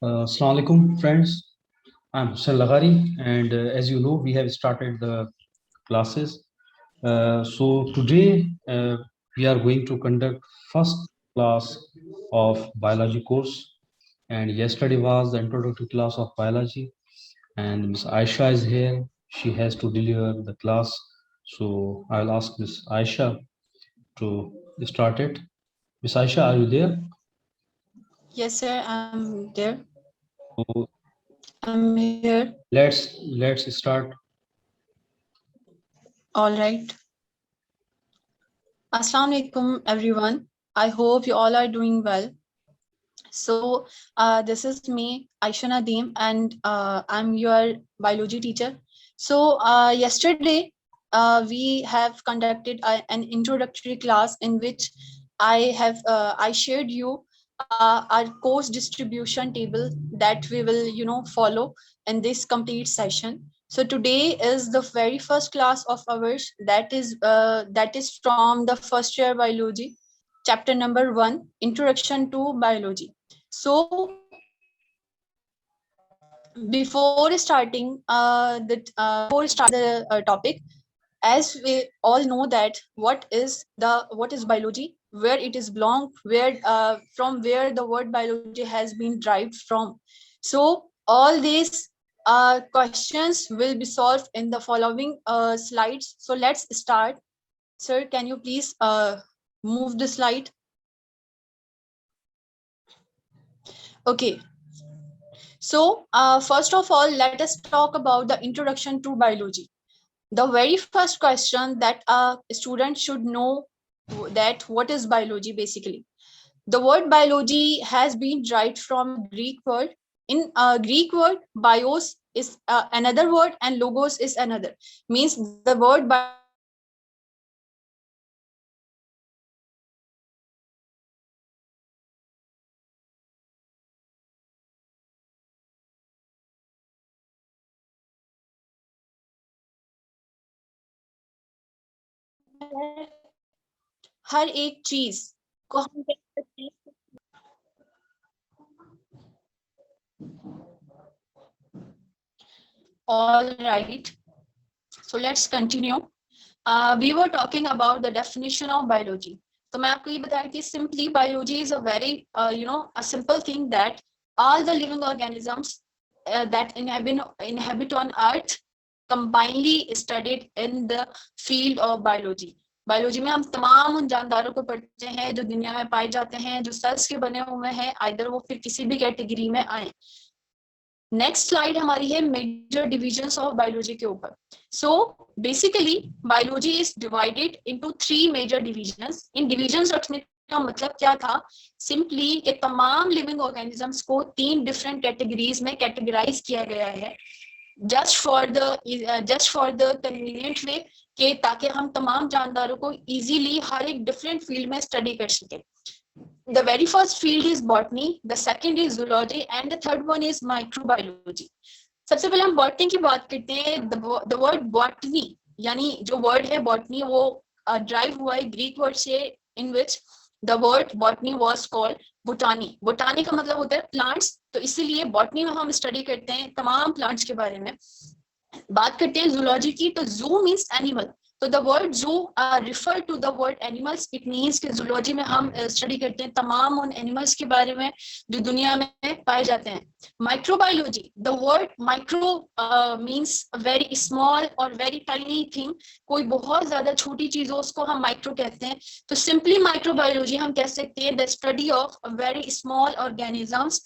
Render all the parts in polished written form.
Assalamu alaikum, friends. I'm Hussein Laghari, and as you know, we have started the classes. So today we are going to conduct first class of biology course, and yesterday was the introductory class of biology, and Miss Aisha is here. She has to deliver the class. So I'll ask Miss Aisha to start it. Miss Aisha, are you there? Yes, sir, I'm there. So I'm here. let's start. All right. Assalamu alaikum, everyone. I hope you all are doing well. So, this is me, Aisha Nadeem, and I'm your biology teacher. So, yesterday, we have conducted an introductory class in which I shared you our course distribution table that we will, follow in this complete session. So today is the very first class of ours that is from the first year biology, chapter number 1, Introduction to Biology. So before starting the topic, as we all know that what is biology, where it is belong, where from where the word biology has been derived from. So all these questions will be solved in the following slides. So let's start. Sir, can you please move the slide? Okay. So first of all, let us talk about the introduction to biology. The very first question that a student should know, that what is biology basically. The word biology has been derived from Greek word. In Greek word, bios is another word and logos is another. Means the word biology has been derived from हर एक चीज को हम कह सकते हैं. All right. So let's continue. We were talking about the definition of biology. तो मैं आपको ये बताया कि simply biology is a very a simple thing that all the living organisms that inhabit on earth combinedly studied in the field of biology. Biology में हम तमाम उन जानदारों को पढ़ते हैं जो दुनिया में पाए जाते हैं, जो सेल्स के बने हुए हैं, आइदर वो फिर किसी भी कैटेगरी में आए. नेक्स्ट स्लाइड हमारी है मेजर डिविजन्स ऑफ बायोलॉजी के ऊपर. So basically biology is divided into 3 major divisions. इन डिविजन्स रखने का मतलब क्या था? सिंपली कि तमाम लिविंग ऑर्गेनिजम्स को 3 डिफरेंट कैटेगरीज में कैटेगराइज किया गया है, just for the convenient way, कि ताकि हम तमाम जानदारों को इजीली हर एक डिफरेंट फील्ड में स्टडी कर सके. The very first field is botany, the second is zoology, and the third one is microbiology. सबसे पहले हम बॉटनी की बात करते हैं. The word botany, यानी जो वर्ड है बॉटनी, वो ड्राइव हुआ है ग्रीक वर्ड से, in which the word botany was called botany. botany का मतलब होता है प्लांट्स, तो इसीलिए बॉटनी में हम स्टडी करते हैं तमाम प्लांट्स के बारे में. बात करते हैं जूलॉजी की, तो जू मीन्स एनिमल. तो the word zoo refer to the word animals. It means कि जूलॉजी में हम स्टडी करते हैं तमाम उन एनिमल्स के बारे में जो दुनिया में पाए जाते हैं. Microbiology, the word micro means very small और वेरी टाइनी थिंग. कोई बहुत ज्यादा छोटी चीज हो उसको हम माइक्रो कहते हैं. तो सिंपली माइक्रोबायोलॉजी हम कह सकते हैं the study of very small organisms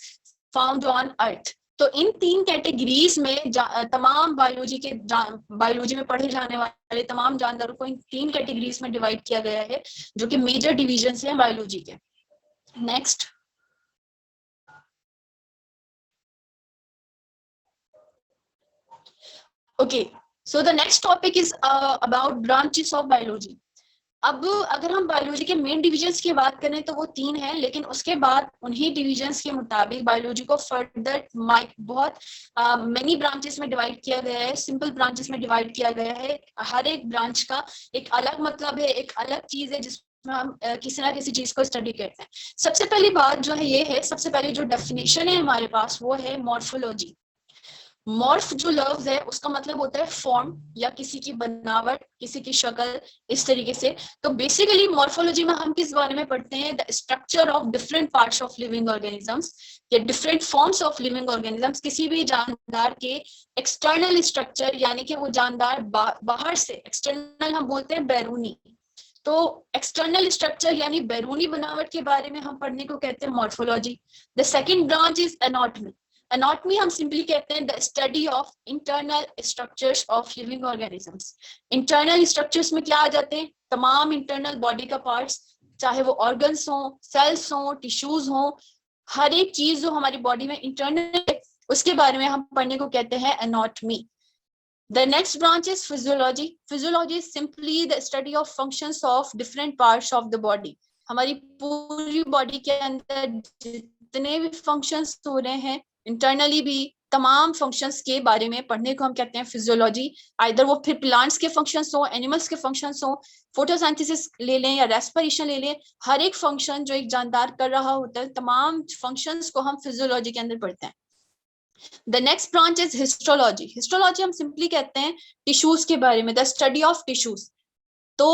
found on earth. तो इन 3 कैटेगरीज में तमाम बायोलॉजी में पढ़े जाने वाले तमाम जानदारों को इन 3 कैटेगरीज में डिवाइड किया गया है, जो कि मेजर डिविजन्स हैं बायोलॉजी के. Next. Okay, so the next topic is about branches of biology. अब अगर हम बायोलॉजी के मेन डिविजन्स की बात करें तो वो 3 हैं, लेकिन उसके बाद उन्हीं डिविजन्स के मुताबिक बायोलॉजी को फर्दर बहुत मेनी ब्रांचेस में डिवाइड किया गया है, सिंपल ब्रांचेस में डिवाइड किया गया है. हर एक ब्रांच का एक अलग मतलब है, एक अलग चीज है जिस हम किसी ना किसी चीज को स्टडी करते हैं। सबसे पहली बात जो है ये है, सबसे पहले जो डेफिनेशन है हमारे पास वो है मॉर्फोलॉजी। मॉर्फ जो लफ्ज है उसका मतलब होता है फॉर्म या किसी की बनावट, किसी की शक्ल, इस तरीके से। तो बेसिकली मॉर्फोलॉजी में हम किस बारे में पढ़ते हैं, the structure of different parts of living organisms या different forms of living organisms. किसी भी जानदार के एक्सटर्नल स्ट्रक्चर, यानी कि वो जानदार बाहर से, एक्सटर्नल हम बोलते हैं बैरूनी, तो एक्सटर्नल स्ट्रक्चर यानी बैरूनी बनावट के बारे में हम पढ़ने को कहते हैं morphology. The second branch is anatomy. Anatomy हम सिंपली कहते हैं the study of internal structures of living organisms. Internal structures में क्या आ जाते हैं, तमाम इंटरनल बॉडी का पार्ट्स, चाहे वो ऑर्गन्स हो, सेल्स हो, टिश्यूज हो, हर एक चीज जो हमारी बॉडी में इंटरनल है उसके बारे में हम पढ़ने को कहते हैं anatomy. The next branch is physiology. Physiology is simply the study of functions of different parts of the body. हमारी पूरी बॉडी के अंदर जितने भी फंक्शंस हो रहे हैं, इंटरनली भी तमाम फंक्शंस के बारे में पढ़ने को हम कहते हैं फिजियोलॉजी। आइदर वो फिर प्लांट्स के फंक्शंस हो, एनिमल्स के फंक्शंस हो, फोटोसिंथेसिस ले लें या रेस्पिरेशन ले लें, हर एक फंक्शन जो एक जानदार कर रहा होता है, तमाम फंक्शंस को हम फिजियोलॉजी के अंदर पढ़ते हैं। The next branch is histology. Histology हम सिंपली कहते हैं टिश्यूज के बारे में, द स्टडी ऑफ टिश्यूज। तो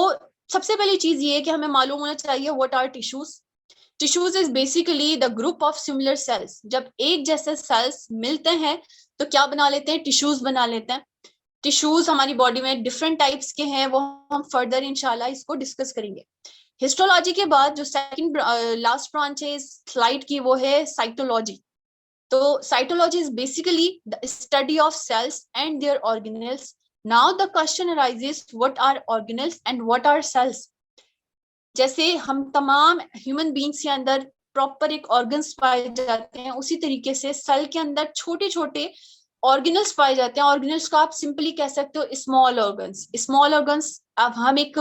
सबसे पहली चीज ये है कि हमें मालूम होना चाहिए what are tissues. Tissues is basically the group of similar cells. जब एक जैसे सेल्स मिलते हैं तो क्या बना लेते हैं, टिश्यूज बना लेते हैं। टिश्यूज हमारी बॉडी में डिफरेंट टाइप्स के हैं, वो हम फर्दर इंशाल्लाह इसको डिस्कस करेंगे। हिस्टोलॉजी के बाद जो सेकंड लास्ट ब्रांच है इस स्लाइड की, वो है साइटोलॉजी। तो cytology is basically the study of cells and their organelles. Now the question arises, what are organelles and what are cells. जैसे हम तमाम ह्यूमन बींग्स के अंदर प्रॉपर एक ऑर्गन्स पाए जाते हैं, उसी तरीके से सेल के अंदर छोटे छोटे ऑर्गेनल्स पाए जाते हैं। ऑर्गेनल्स को आप सिंपली कह सकते हो स्मॉल ऑर्गन्स। स्मॉल ऑर्गन्स अब हम एक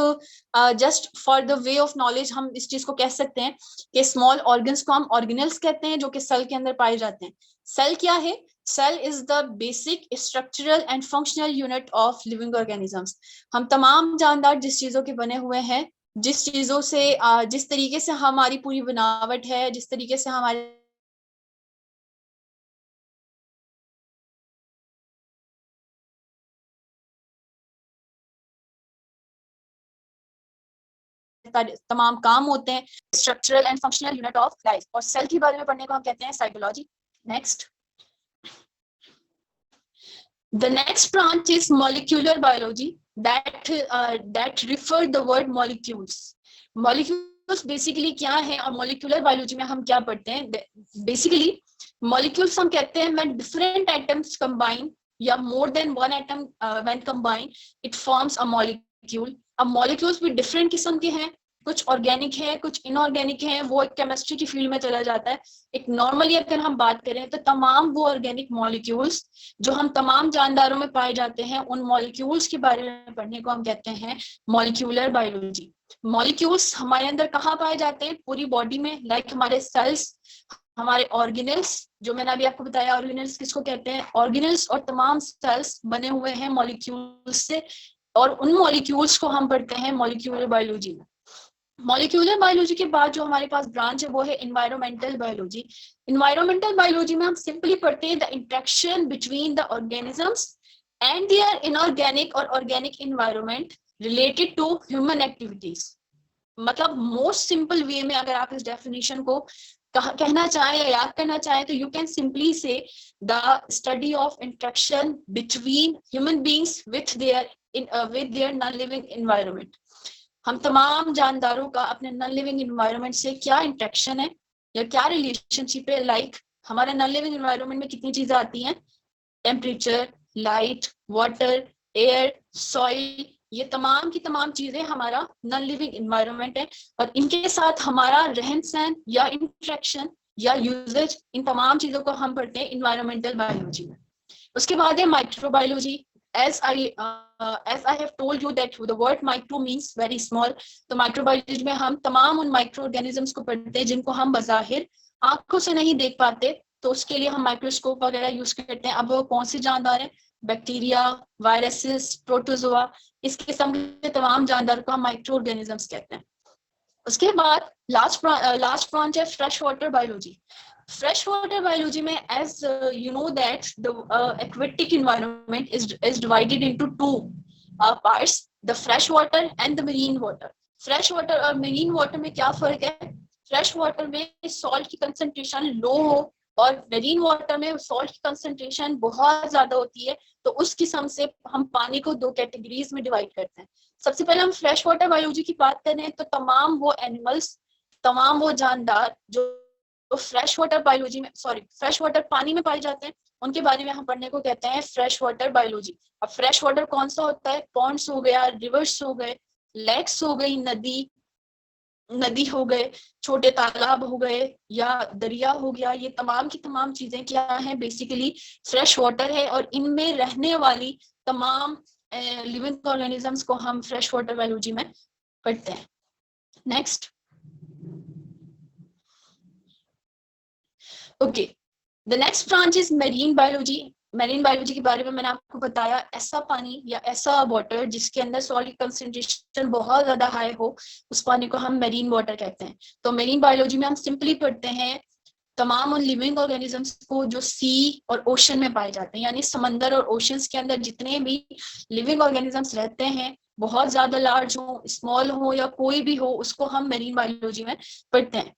just for the way of knowledge हम इस चीज को कह सकते हैं कि स्मॉल ऑर्गन्स को हम ऑर्गेनल्स कहते हैं, जो कि सेल के अंदर पाए जाते हैं। सेल क्या है, cell is the basic structural and functional unit of living organisms. हम तमाम जानदार जिस चीजों के बने हुए हैं, जिस चीजों से जिस तरीके से हमारी पूरी बनावट है, जिस तरीके से हमारे तमाम काम होते हैं, structural and functional unit of life. और सेल के बारे में पढ़ने को हम कहते हैं psychology. Next, the next branch is molecular biology that refer the word molecules. molecules basically क्या है और molecular biology में हम क्या पढ़ते हैं। basically molecules हम कहते हैं when different atoms combine या more than one atom when combined it forms a molecule. अब molecules भी different किस्म के हैं, कुछ ऑर्गेनिक है, कुछ इनऑर्गेनिक है, वो एक केमिस्ट्री की फील्ड में चला जाता है। एक नॉर्मली अगर हम बात करें तो तमाम वो ऑर्गेनिक मॉलिक्यूल्स जो हम तमाम जानदारों में पाए जाते हैं, उन मॉलिक्यूल्स के बारे में पढ़ने को हम कहते हैं मॉलिक्यूलर बायोलॉजी। मॉलिक्यूल्स हमारे अंदर कहाँ पाए जाते हैं, पूरी बॉडी में, लाइक हमारे सेल्स, हमारे ऑर्गेनल्स, जो मैंने अभी आपको बताया ऑर्गेनल्स किसको कहते हैं, ऑर्गेनल्स और तमाम सेल्स बने हुए हैं मॉलिक्यूल्स से, और उन मॉलिक्यूल्स को हम पढ़ते हैं मॉलिक्यूलर बायोलॉजी में। मॉलिक्यूलर बायोलॉजी के बाद जो हमारे पास ब्रांच है वो है एनवायरमेंटल बायोलॉजी। एनवायरमेंटल बायोलॉजी में हम सिंपली पढ़ते हैं the interaction between the organisms and their inorganic और organic environment related to human activities. मतलब मोस्ट सिंपल वे में अगर आप इस डेफिनेशन को कहना चाहें या याद करना चाहें तो यू कैन सिंपली से the study of interaction between human beings with their non living environment. हम तमाम जानदारों का अपने नॉन लिविंग एनवायरनमेंट से क्या इंटरेक्शन है या क्या रिलेशनशिप है। लाइक हमारे नॉन लिविंग एनवायरनमेंट में कितनी चीजें आती हैं, temperature, light, water, air, soil, ये तमाम की तमाम चीजें हमारा नॉन लिविंग एनवायरनमेंट है, और इनके साथ हमारा रहन सहन या इंटरेक्शन या यूजेज, इन तमाम चीजों को हम पढ़ते हैं एनवायरमेंटल बायोलॉजी में। उसके बाद है microbiology. as I have told you that the word micro means very small, तो माइक्रोबायोलॉजी में हम तमाम उन माइक्रो ऑर्गेनिजम्स को पढ़ते हैं जिनको हम बज़ाहिर आंखों से नहीं देख पाते, तो उसके लिए हम माइक्रोस्कोप वगैरह यूज करते हैं। अब वो कौन से जानदार हैं, बैक्टीरिया, वायरसेस, प्रोटोजोआ, इस किस्म के तमाम जानदार को हम माइक्रो ऑर्गेनिजम्स कहते हैं। उसके बाद लास्ट ब्रांच है fresh water biology. Fresh water biology में as you know that the aquatic environment is divided into two parts, the fresh water and the marine water. Fresh water और marine water में क्या फर्क है? Fresh water में salt की concentration low हो और मरीन वाटर में सॉल्ट की कंसंट्रेशन बहुत ज्यादा होती है, तो उस किस्म से हम पानी को दो कैटेगरीज में डिवाइड करते हैं। सबसे पहले हम फ्रेश वाटर बायोलॉजी की बात करें तो तमाम वो एनिमल्स, तमाम वो जानदार जो फ्रेश वाटर बायोलॉजी में फ्रेश वाटर पानी में पाए जाते हैं, उनके बारे में हम पढ़ने को कहते हैं फ्रेश वाटर बायोलॉजी। अब फ्रेश वाटर कौन सा होता है? पॉन्ड्स हो गया, रिवर्स हो गए, लेक्स हो गई, नदी हो गए, छोटे तालाब हो गए या दरिया हो गया, ये तमाम की तमाम चीजें क्या है? बेसिकली फ्रेश वाटर है और इनमें रहने वाली तमाम लिविंग ऑर्गेनिजम्स को हम फ्रेश वाटर बायोलॉजी में पढ़ते हैं। Next, okay, the next branch is marine biology. Marine biology के बारे में मैंने आपको बताया, ऐसा पानी या ऐसा वाटर जिसके अंदर सॉल्ट की कंसंट्रेशन बहुत ज्यादा हाई हो, उस पानी को हम मेरीन वाटर कहते हैं। तो मेरीन बायोलॉजी में हम सिंपली पढ़ते हैं तमाम उन लिविंग ऑर्गेनिजम्स को जो सी और ओशन में पाए जाते हैं, यानी समंदर और ओशंस के अंदर जितने भी लिविंग ऑर्गेनिजम्स रहते हैं, बहुत ज्यादा लार्ज हो, स्मॉल हो या कोई भी हो, उसको हम मेरीन बायोलॉजी में पढ़ते हैं।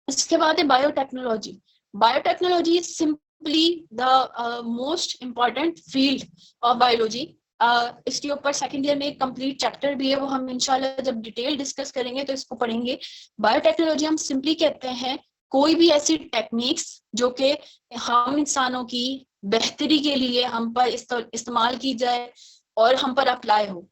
इसके बाद है biotechnology. Biotechnology is simply the most important field of biology. इसके ऊपर सेकेंड ईयर में एक कंप्लीट चैप्टर भी है, वो हम इंशाल्लाह जब डिटेल डिस्कस करेंगे तो इसको पढ़ेंगे। बायोटेक्नोलॉजी हम सिंपली कहते हैं कोई भी ऐसी टेक्निक्स जो कि हम इंसानों की बेहतरी के लिए हम पर इस्तेमाल की जाए और हम पर अप्लाई हो।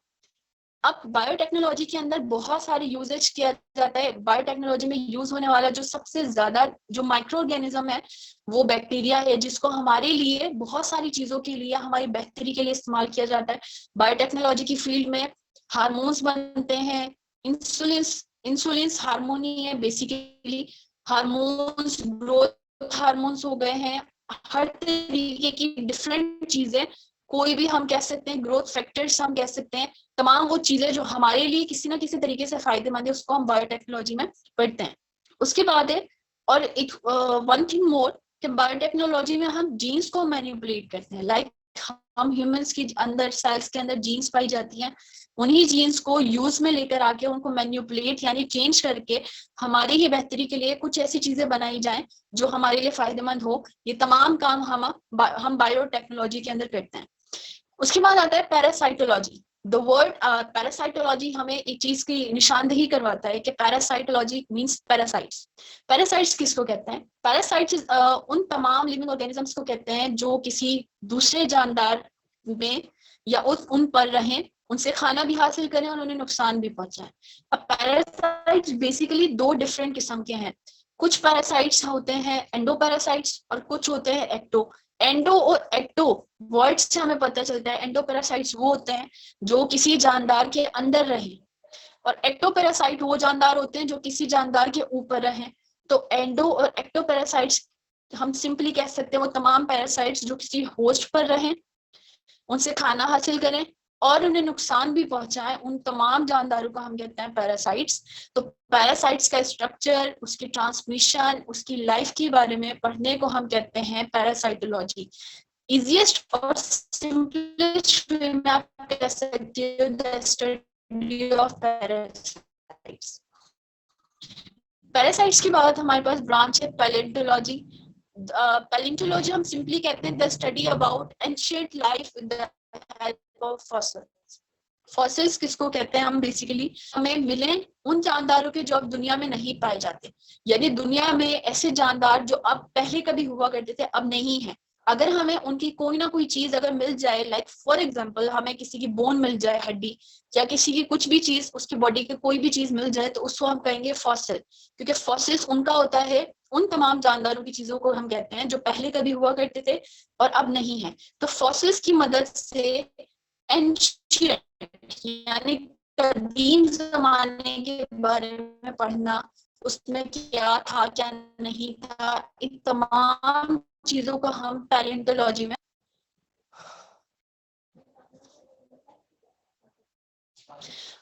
अब बायोटेक्नोलॉजी के अंदर बहुत सारे यूजेज किया जाता है। बायोटेक्नोलॉजी में यूज होने वाला जो सबसे ज्यादा जो माइक्रो ऑर्गेनिज्म है वो बैक्टीरिया है, जिसको हमारे लिए बहुत सारी चीजों के लिए हमारी बेहतरी के लिए इस्तेमाल किया जाता है। बायोटेक्नोलॉजी की फील्ड में हार्मोन्स बनते हैं, इंसुलिन हार्मोन ही है बेसिकली, हार्मोन्स, ग्रोथ हार्मोन्स हो गए हैं, हर तरीके की डिफरेंट चीजें, कोई भी हम कह सकते हैं ग्रोथ फैक्टर्स हम कह सकते हैं, तमाम वो चीजें जो हमारे लिए किसी ना किसी तरीके से फायदेमंद है, उसको हम बायोटेक्नोलॉजी में पढ़ते हैं। उसके बाद है और एक वन थिंग मोर कि बायोटेक्नोलॉजी में हम जीन्स को मैनिपुलेट करते हैं। लाइक हम ह्यूमंस के अंदर सेल्स के अंदर जीन्स पाई जाती हैं, उन्हीं जीन्स को यूज में लेकर आके उनको मैनिपुलेट यानी चेंज करके हमारी ही बेहतरी के लिए कुछ ऐसी चीजें बनाई जाएं जो हमारे लिए फायदेमंद हो। ये तमाम काम हम बायोटेक्नोलॉजी के अंदर करते हैं। उसके बाद आता है पैरासाइटोलॉजी। द वर्ड पैरासाइटोलॉजी हमें एक चीज की निशानदेही करवाता है कि पैरासाइटोलॉजी मींस पैरासाइट्स। पैरासाइट्स किसको कहते हैं? पैरासाइट्स उन तमाम लिविंग ऑर्गेनिजम्स को कहते हैं जो किसी दूसरे जानदार में या उन पर रहें, उनसे खाना भी हासिल करें और उन्हें नुकसान भी पहुंचाएं। अब पैरासाइट्स बेसिकली दो डिफरेंट किस्म के हैं। कुछ पैरासाइट्स होते हैं एंडोपैरासाइट्स और कुछ होते हैं एक्टो। एंडो और एक्टो वर्ड से हमें पता चलता है एंडोपैरासाइट्स वो होते हैं जो किसी जानदार के अंदर रहे और एक्टोपैरासाइट वो जानदार होते हैं जो किसी जानदार के ऊपर रहे। तो एंडो और एक्टोपैरासाइट्स हम सिंपली कह सकते हैं वो तमाम पैरासाइट्स जो किसी होस्ट पर रहें, उनसे खाना हासिल करें और उन्हें नुकसान भी पहुंचाएं, उन तमाम जानदारों को हम कहते हैं पैरासाइट्स। तो पैरासाइट्स का स्ट्रक्चर, उसकी ट्रांसमिशन, उसकी लाइफ के बारे में पढ़ने को हम कहते हैं पैरासाइटोलॉजी। इजीएस्ट और सिंपलेस्ट वे में आप कह सकते हो the study of parasites. Parasites के बाद हमारे पास ब्रांच है पैलेंटोलॉजी। पैलेंटोलॉजी हम सिंपली कहते हैं the study about ancient life with the help of fossils. Fossils किसको कहते हैं? हम बेसिकली हमें मिले उन जानदारों के जो अब दुनिया में नहीं पाए जाते, यानी दुनिया में ऐसे जानदार जो अब पहले कभी हुआ करते थे अब नहीं है। अगर हमें उनकी कोई ना कोई चीज अगर मिल जाए, लाइक फॉर एग्जांपल हमें किसी की बोन मिल जाए, हड्डी, या किसी की कुछ भी चीज, उसकी बॉडी की कोई भी चीज मिल जाए, तो उसको हम कहेंगे फॉसिल, क्योंकि फॉसिल्स उनका होता है उन तमाम जानदारों की चीजों को हम कहते हैं जो पहले कभी हुआ करते थे और अब नहीं है। तो फॉसिल्स की मदद से एंशिएंट यानी कदीम जमाने के बारे में पढ़ना, उसमें क्या था क्या नहीं था, इन तमाम चीजों को हम पैलेंटोलॉजी में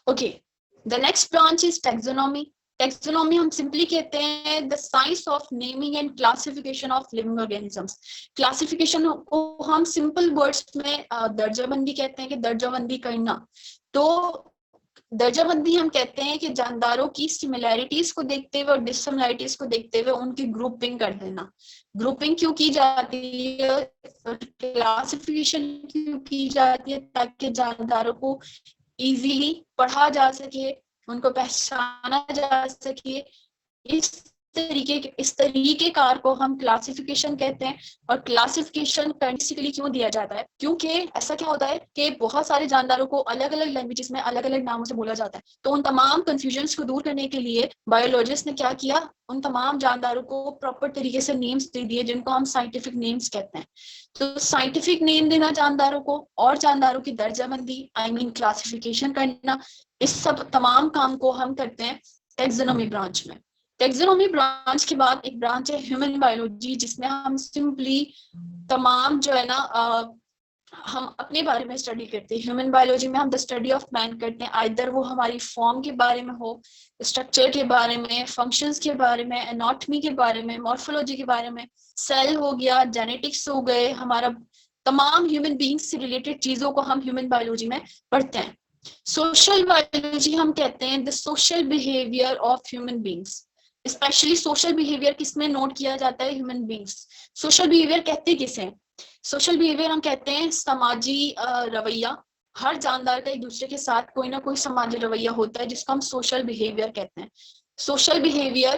okay. The next branch is taxonomy. Taxonomy हम सिंपली कहते हैं the science of naming and classification of living organisms. Classification को हम सिंपल वर्ड्स में दर्जाबंदी कहते हैं कि दर्जाबंदी करना। तो दर्जाबंदी हम कहते हैं कि जानदारों की सिमिलैरिटीज को देखते हुए और डिससिमिलैरिटीज को देखते हुए उनकी ग्रुपिंग कर देना। ग्रुपिंग क्यों की जाती है, क्लासिफिकेशन क्यों की जाती है, ताकि जानदारों को इजीली पढ़ा जा सके, उनको पहचाना जा सके। इस तरीके कार को हम क्लासिफिकेशन कहते हैं। और क्लासिफिकेशन बेसिकली क्यों दिया जाता है, क्योंकि ऐसा क्या होता है कि बहुत सारे जानदारों को अलग अलग लैंग्वेजेस में अलग अलग नामों से बोला जाता है। तो उन तमाम कंफ्यूजन्स को दूर करने के लिए बायोलॉजिस्ट ने क्या किया, उन तमाम जानदारों को प्रॉपर तरीके से नेम्स दे दिए, जिनको हम साइंटिफिक नेम्स कहते हैं। तो साइंटिफिक नेम देना जानदारों को, और जानदारों की दर्जाबंदी क्लासिफिकेशन करना, इस सब तमाम काम को हम करते हैं टेक्सोनॉमी ब्रांच में। टेक्सोनॉमी ब्रांच के बाद एक ब्रांच है ह्यूमन बायोलॉजी, जिसमें हम सिंपली तमाम जो है ना हम अपने बारे में स्टडी करते हैं। ह्यूमन बायोलॉजी में हम द स्टडी ऑफ मैन करते हैं, आइदर वो हमारी फॉर्म के बारे में हो, स्ट्रक्चर के बारे में, फंक्शंस के बारे में, एनाटॉमी के बारे में, मॉर्फोलॉजी के बारे में, सेल हो गया, जेनेटिक्स हो गए, हमारा तमाम ह्यूमन बींग्स से रिलेटेड चीजों को हम ह्यूमन बायोलॉजी में पढ़ते हैं। सोशल बायोलॉजी हम कहते हैं the social behaviour of human beings. Specially social behaviour किसमें नोट किया जाता है, ह्यूमन बींग्स। सोशल बिहेवियर कहते किसे, सोशल बिहेवियर हम कहते हैं समाजी रवैया। हर जानदार का एक दूसरे के साथ कोई ना कोई समाजी रवैया होता है, जिसको हम सोशल बिहेवियर कहते हैं। सोशल बिहेवियर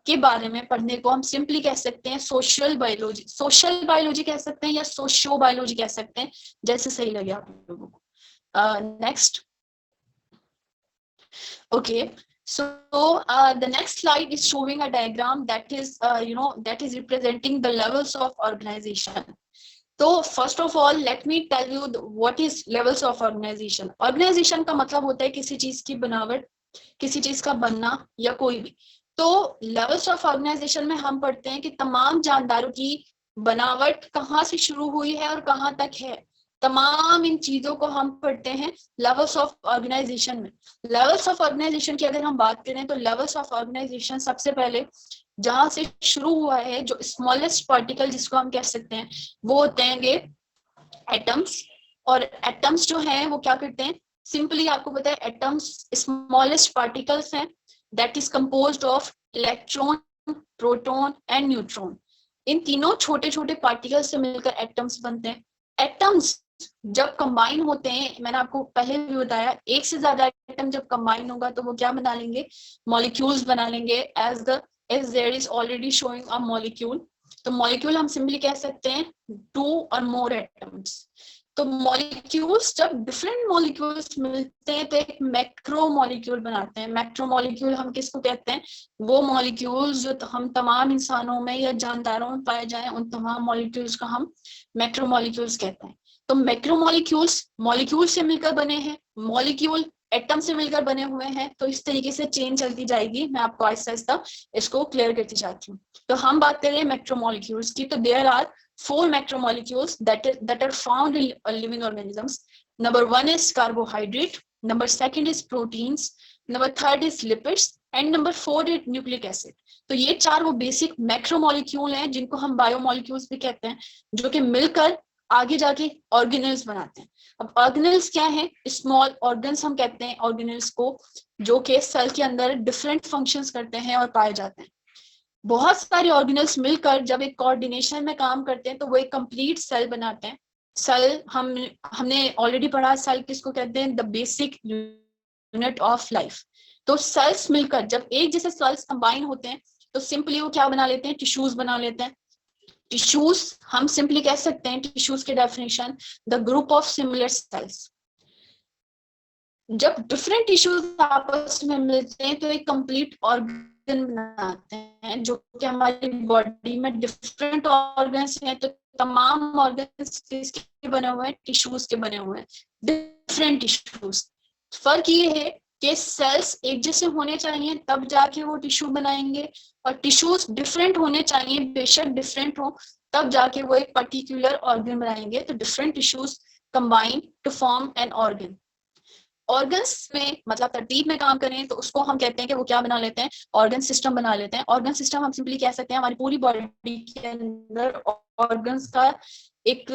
के बारे में पढ़ने को हम सिंपली कह सकते हैं सोशल बायोलॉजी कह सकते हैं, या सोशियो बायोलॉजी कह सकते हैं, जैसे सही लगे आप लोगों को। Next, okay, so the next slide is showing a diagram that is that is representing the levels of organization. तो first of all let me tell you what is levels of organisation. Organisation का मतलब होता है किसी चीज की बनावट, किसी चीज का बनना, या कोई भी। तो लेवल्स ऑफ ऑर्गेनाइजेशन में हम पढ़ते हैं कि तमाम जानदारों की बनावट कहाँ से शुरू हुई है और कहाँ तक है। तमाम इन चीजों को हम पढ़ते हैं लेवल्स ऑफ ऑर्गेनाइजेशन में। लेवल्स ऑफ ऑर्गेनाइजेशन की अगर हम बात करें तो लेवल्स ऑफ ऑर्गेनाइजेशन सबसे पहले जहां से शुरू हुआ है, जो स्मॉलेस्ट पार्टिकल जिसको हम कह सकते हैं, वो होते हैं एटम्स। और एटम्स जो हैं वो क्या करते हैं, सिंपली आपको पता है एटम्स स्मॉलेस्ट पार्टिकल्स हैं that is composed of electron, proton and neutron. इन तीनों छोटे छोटे पार्टिकल्स से मिलकर एटम्स बनते हैं। एटम्स जब कंबाइन होते हैं, मैंने आपको पहले भी बताया, एक से ज्यादा एटम जब कंबाइन होगा तो वो क्या बना लेंगे, मॉलिक्यूल्स बना लेंगे। as there is already showing a molecule, तो मॉलिक्यूल हम सिंपली कह सकते हैं टू और मोर एटम्स। तो मॉलिक्यूल्स जब डिफरेंट मॉलिक्यूल्स मिलते हैं तो एक मैक्रो मॉलिक्यूल बनाते हैं। मैक्रो मॉलिक्यूल हम किसको कहते हैं, वो मॉलिक्यूल्स जो हम तमाम इंसानों में या जानदारों में पाए जाए, उन तमाम मॉलिक्यूल्स को हम मैक्रो मॉलिक्यूल्स कहते हैं। तो मैक्रो मॉलिक्यूल्स मॉलिक्यूल से मिलकर बने हैं, मॉलिक्यूल एटम से मिलकर बने हुए हैं। तो इस तरीके से चेन चलती जाएगी, मैं आपको आहिस्ता आहिस्ता इसको क्लियर करती जाती हूँ। तो हम बात कर रहे हैं मैक्रोमोलिक्यूल्स की। तो there are 4 macromolecules that are found in living organisms. Number 1 is carbohydrate, number 2 is proteins, number 3 is lipids and number 4 is nucleic acid. तो ये 4 वो बेसिक मैक्रोमोलिक्यूल हैं जिनको हम बायोमोलिक्यूल्स भी कहते हैं, जो कि मिलकर आगे जाके ऑर्गेनेल्स बनाते हैं। अब ऑर्गेनेल्स क्या है, स्मॉल ऑर्गन्स हम कहते हैं ऑर्गेनेल्स को, जो कि सेल के अंदर डिफरेंट फंक्शंस करते हैं और पाए जाते हैं। बहुत सारे ऑर्गेनेल्स मिलकर जब एक कोऑर्डिनेशन में काम करते हैं तो वो एक कंप्लीट सेल बनाते हैं। सेल हमने ऑलरेडी पढ़ा, सेल किसको कहते हैं, the basic unit of life. तो सेल्स मिलकर जब एक जैसे सेल्स कंबाइन होते हैं तो सिंपली वो क्या बना लेते हैं, टिश्यूज बना लेते हैं। टिश्यूज हम सिंपली कह सकते हैं, टिश्यूज की definition the group of similar cells. जब डिफरेंट टिश्यूज आपस में मिलते हैं तो एक कंप्लीट ऑर्गन बनाते हैं, जो कि हमारी बॉडी में डिफरेंट ऑर्गन्स हैं। तो तमाम ऑर्गन्स किसके बने हुए हैं, टिश्यूज के बने हुए हैं, डिफरेंट टिश्यूज। फर्क ये है कि सेल्स एक जैसे होने चाहिए तब जाके वो टिश्यू बनाएंगे, और टिश्यूज डिफरेंट होने चाहिए, बेशक डिफरेंट हो, तब जाके वो एक पर्टिकुलर ऑर्गन बनाएंगे। तो different tissues combine to form an organ. Organs में मतलब तरतीब में काम करें तो उसको हम कहते हैं कि वो क्या बना लेते हैं, ऑर्गन सिस्टम बना लेते हैं। ऑर्गन सिस्टम हम सिंपली कह सकते हैं हमारी पूरी बॉडी के अंदर ऑर्गन्स का एक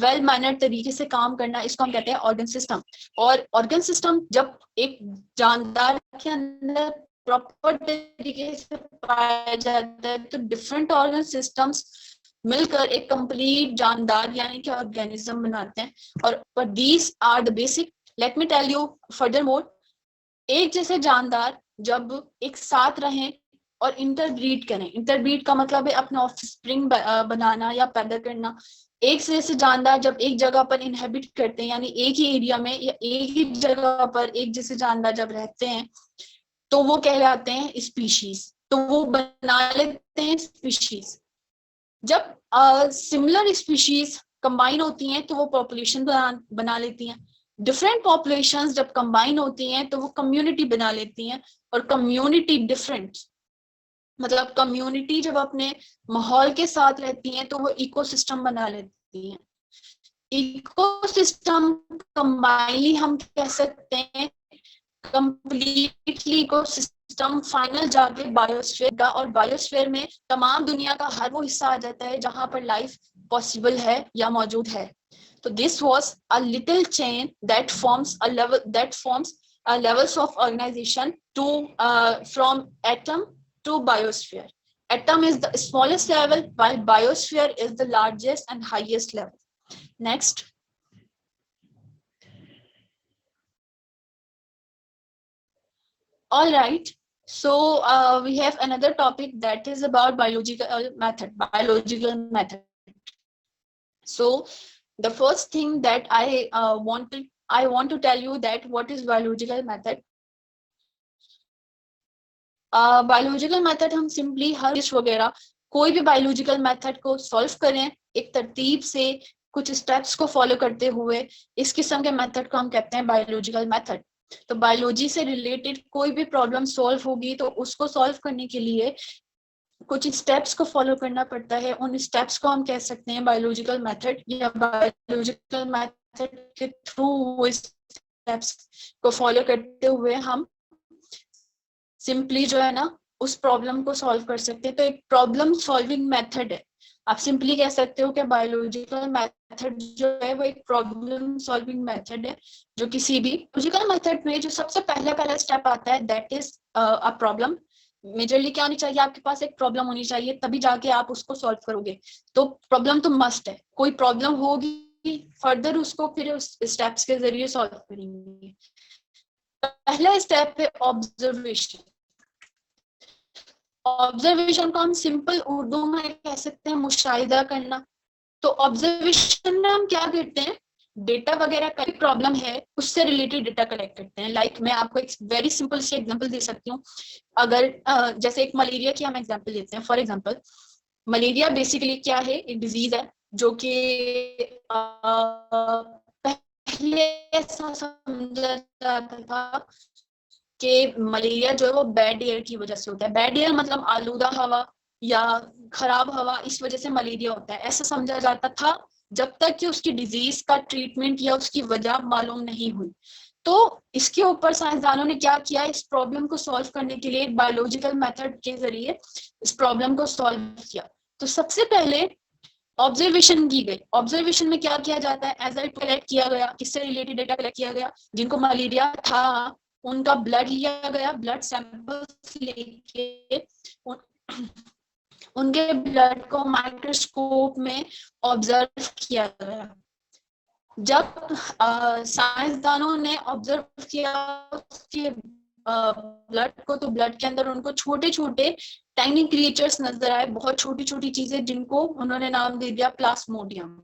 वेल मैनर्ड तरीके से काम करना, इसको हम कहते हैं ऑर्गन सिस्टम। और ऑर्गन सिस्टम जब एक जानदार के अंदर प्रॉपर तरीके से पाया जाता है तो डिफरेंट ऑर्गन सिस्टम्स मिलकर एक कंप्लीट जानदार यानी कि ऑर्गेनिज्म बनाते हैं। और these are the basic, let me tell you further more. एक जैसे जानदार जब एक साथ रहें और इंटरब्रीड करें, इंटरब्रीड का मतलब है अपना ऑफस्प्रिंग बनाना या पैदा करना। एक से जैसे जानदार जब एक जगह पर इनहेबिट करते हैं यानी एक ही एरिया में या एक ही जगह पर एक जैसे जानदार जब रहते हैं तो वो कहलाते हैं स्पीशीज, तो वो बना लेते हैं स्पीशीज। जब सिमिलर स्पीशीज कंबाइन होती हैं तो वो पॉपुलेशन बना लेती हैं। डिफरेंट पॉपुलेशंस जब कंबाइन होती हैं तो वो कम्युनिटी बना लेती हैं। और कम्युनिटी डिफरेंट मतलब कम्युनिटी जब अपने माहौल के साथ रहती हैं तो वो इकोसिस्टम बना लेती हैं। इकोसिस्टम कंबाइनली हम कह सकते हैं कंप्लीटली इकोसिस्टम फाइनल जाके बायोस्फीयर का, और बायोस्फीयर में तमाम दुनिया का हर वो हिस्सा आ जाता है जहां पर लाइफ पॉसिबल है या मौजूद है। तो this was a little chain that forms a levels of organization to from atom to biosphere. Atom is the smallest level while biosphere is the largest and highest level. Next. All right. So we have another topic that is about biological method. So the first thing that I want to tell you that what is biological method. Biological method हम simply हर dish वगैरह कोई भी biological method को solve करें एक तरतीब से कुछ स्टेप्स को फॉलो करते हुए, इस किस्म के मेथड को हम कहते हैं बायोलॉजिकल मेथड। तो बायोलॉजी से रिलेटेड कोई भी प्रॉब्लम सॉल्व होगी तो उसको सॉल्व करने के लिए कुछ स्टेप्स को फॉलो करना पड़ता है। उन स्टेप्स को हम कह सकते हैं बायोलॉजिकल मेथड, या बायोलॉजिकल मेथड के थ्रू वो स्टेप्स को फॉलो करते हुए हम सिंपली जो है ना उस प्रॉब्लम को सॉल्व कर सकते हैं। तो एक प्रॉब्लम सॉल्विंग मेथड है। आप सिंपली कह सकते हो कि बायोलॉजिकल मेथड जो है वो एक प्रॉब्लम सॉल्विंग मेथड है, जो किसी भी बायोलॉजिकल मेथड में जो सबसे पहला स्टेप आता है that is a problem. Majorly क्या होनी चाहिए, आपके पास एक प्रॉब्लम होनी चाहिए, तभी जाके आप उसको सॉल्व करोगे। तो प्रॉब्लम तो मस्ट है, कोई प्रॉब्लम होगी फर्दर उसको फिर उस स्टेप्स के जरिए सॉल्व करेंगे। पहला स्टेप है ऑब्जर्वेशन। ऑब्जर्वेशन को हम सिंपल उर्दू में कह सकते हैं मुशाहिदा करना। तो ऑब्जर्वेशन में हम क्या करते हैं, डेटा वगैरह का प्रॉब्लम है उससे रिलेटेड डेटा कलेक्ट करते हैं। लाइक मैं आपको एक वेरी सिंपल सी एग्जांपल दे सकती हूँ। अगर जैसे एक मलेरिया की हम एग्जांपल लेते हैं। फॉर एग्जांपल मलेरिया बेसिकली क्या है, एक डिजीज है जो कि पहले ऐसा समझा जाता था कि मलेरिया जो है वो बैड एयर की वजह से होता है। बैड एयर मतलब आलूदा हवा या खराब हवा, इस वजह से मलेरिया होता है, ऐसा समझा जाता था जब तक कि उसकी डिजीज का ट्रीटमेंट या उसकी वजह मालूम नहीं हुई। तो इसके ऊपर साइंसदानों ने क्या किया, इस प्रॉब्लम को सॉल्व करने के लिए एक बायोलॉजिकल मेथड के जरिए इस प्रॉब्लम को सॉल्व किया। तो सबसे पहले ऑब्जर्वेशन की गई। ऑब्जर्वेशन में क्या किया जाता है, एज कलेक्ट किया गया, किससे रिलेटेड डेटा कलेक्ट किया गया, जिनको मलेरिया था उनका ब्लड लिया गया, ब्लड सैंपल्स लेके उनके ब्लड को माइक्रोस्कोप में ऑब्जर्व किया गया। जब साइंसदानों ने ऑब्जर्व किया उसके ब्लड को, तो ब्लड के अंदर उनको छोटे छोटे टाइनी क्रिएचर्स नजर आए, बहुत छोटी छोटी चीजें, जिनको उन्होंने नाम दे दिया प्लाज्मोडियम।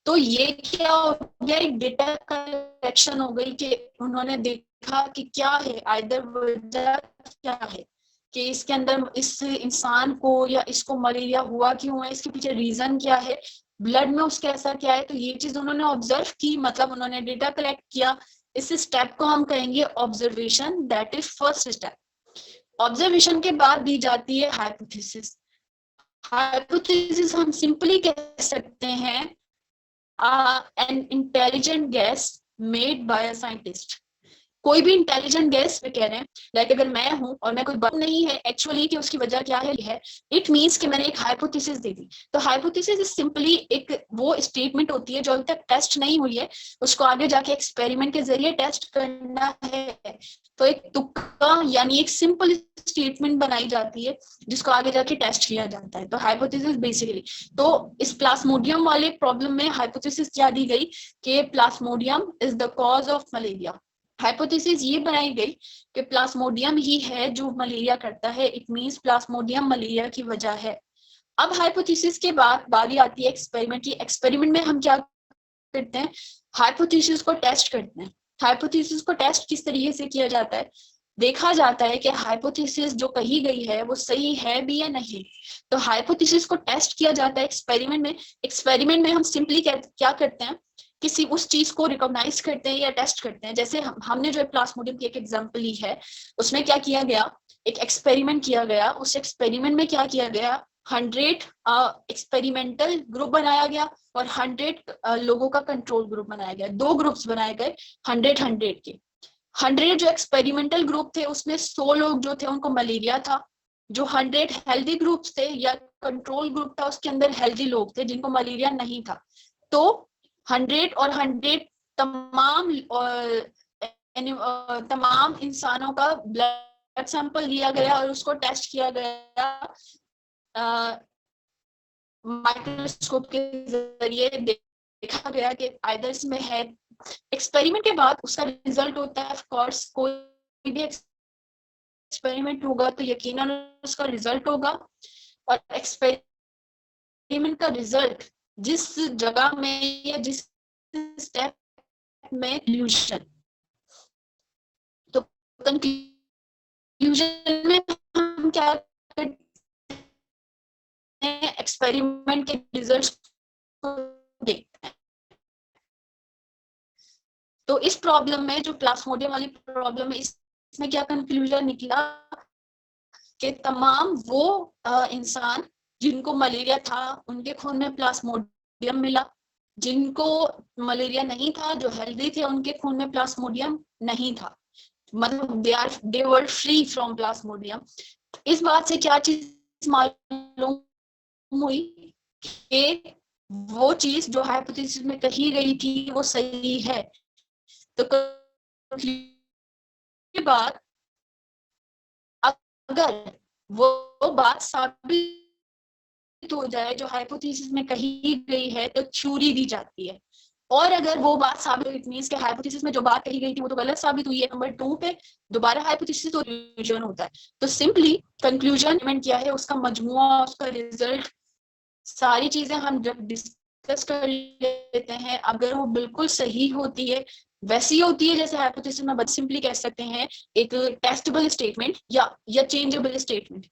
तो ये क्या हो गया, एक डेटा कलेक्शन हो गई कि उन्होंने देखा कि क्या है, आइदर वजह क्या है कि इसके अंदर इस इंसान को या इसको मलेरिया हुआ क्यों है, इसके पीछे रीजन क्या है, ब्लड में उसके ऐसा क्या है। तो ये चीज उन्होंने ऑब्जर्व की, मतलब उन्होंने डेटा कलेक्ट किया। इस स्टेप को हम कहेंगे observation, that is first step. Observation के बाद दी जाती है हाइपोथेसिस। हाइपोथेसिस हम सिंपली कह सकते हैं an intelligent guess made by a scientist. कोई भी इंटेलिजेंट गैस पे कह रहे हैं, लाइक अगर मैं हूं और मैं कोई बम नहीं है एक्चुअली, कि उसकी वजह क्या है, इट मीन्स कि मैंने एक हाइपोथेसिस दे दी। तो हाइपोथेसिस सिंपली एक वो स्टेटमेंट होती है जो अभी तक टेस्ट नहीं हुई है, उसको आगे जाके एक्सपेरिमेंट के जरिए टेस्ट करना है। तो एक तुक्का यानी एक सिंपल स्टेटमेंट बनाई जाती है जिसको आगे जाके टेस्ट किया जाता है। तो हाइपोथेसिस बेसिकली, तो इस प्लाज्मोडियम वाले प्रॉब्लम में हाइपोथेसिस क्या दी गई कि Plasmodium is the cause of malaria. Hypothesis ये बनाई गई कि प्लाज्मोडियम ही है जो मलेरिया करता है, इट मींस प्लाज्मोडियम मलेरिया की वजह है। अब हाइपोथेसिस के बाद बारी आती है एक्सपेरिमेंट की। एक्सपेरिमेंट में हम क्या करते हैं, हाइपोथेसिस को टेस्ट करते हैं। हाइपोथेसिस को टेस्ट किस तरीके से किया जाता है, देखा जाता है कि हाइपोथेसिस जो कही गई है वो सही है भी या नहीं। तो हाइपोथेसिस को टेस्ट किया जाता है एक्सपेरिमेंट में। एक्सपेरिमेंट में हम सिंपली क्या करते हैं, किसी उस चीज को रिकॉग्नाइज करते हैं या टेस्ट करते हैं। जैसे हमने जो प्लाज्मोडियम की एक एग्जांपल ली है, उसमें क्या किया गया, एक एक्सपेरिमेंट किया गया। उस एक्सपेरिमेंट में क्या किया गया, 100 एक्सपेरिमेंटल ग्रुप बनाया गया और 100 लोगों का कंट्रोल ग्रुप बनाया गया। 2 ग्रुप्स बनाए गए 100 के। 100 जो एक्सपेरिमेंटल ग्रुप थे उसमें 100 लोग जो थे उनको मलेरिया था। जो 100 हेल्दी ग्रुप्स थे या कंट्रोल ग्रुप था उसके अंदर हेल्दी लोग थे जिनको मलेरिया नहीं था। तो 100 और 100 तमाम तमाम इंसानों का ब्लड सैंपल लिया गया और उसको टेस्ट किया गया माइक्रोस्कोप के जरिए। देखा गया कि आइदर इसमें है। एक्सपेरिमेंट के बाद उसका रिजल्ट होता है, ऑफ कोर्स कोई भी एक्सपेरिमेंट होगा तो यकीनन उसका रिजल्ट होगा। और एक्सपेरिमेंट का रिजल्ट जिस जगह में या जिस स्टेप में कंक्लूजन, तो कंक्लूजन में हम क्या करते हैं, एक्सपेरिमेंट के रिजल्ट्स को देखते हैं। तो इस प्रॉब्लम में जो प्लाज्मोडियम वाली प्रॉब्लम है, इसमें क्या कंक्लूजन निकला कि तमाम वो इंसान जिनको मलेरिया था उनके खून में प्लाज्मोडियम मिला, जिनको मलेरिया नहीं था जो हेल्दी थे उनके खून में प्लाज्मोडियम नहीं था, मतलब दे वर फ्री फ्रॉम प्लाज्मोडियम। इस बात से क्या चीज मालूम हुई कि वो चीज जो हाइपोथेसिस में कही गई थी वो सही है। तो के बाद अगर वो बात साबित हो जाए जो हाइपोथेसिस में कही गई है तो थ्योरी दी जाती है। और अगर वो बात साबित हुई, इट मींस कि हाइपोथेसिस में जो बात कही गई थी वो तो गलत साबित हुई है, नंबर 2 पे दोबारा हाइपोथेसिस और कंक्लूजन होता है। तो सिंपली कंक्लूजन क्या है, उसका मजमुआ, उसका रिजल्ट, सारी चीजें हम जब डिस्कस कर लेते हैं, अगर वो बिल्कुल सही होती है, वैसी होती है जैसे हाइपोथेसिस में, बस सिंपली कह सकते हैं एक टेस्टेबल स्टेटमेंट या चेंजेबल स्टेटमेंट।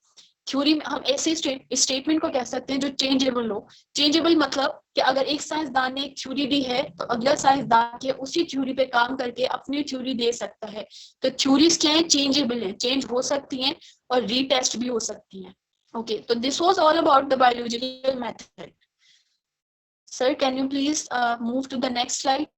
थ्योरी में हम ऐसे स्टेटमेंट को कह सकते हैं जो चेंजेबल हो। चेंजेबल मतलब कि अगर एक साइंसदान ने एक थ्योरी दी है तो अगला साइंसदान के उसी थ्योरी पे काम करके अपनी थ्योरी दे सकता है। तो थ्योरीज क्या है, चेंजेबल है, चेंज हो सकती हैं और रीटेस्ट भी हो सकती हैं। Okay, so this was all about the biological method. Sir, can you please move to the next slide?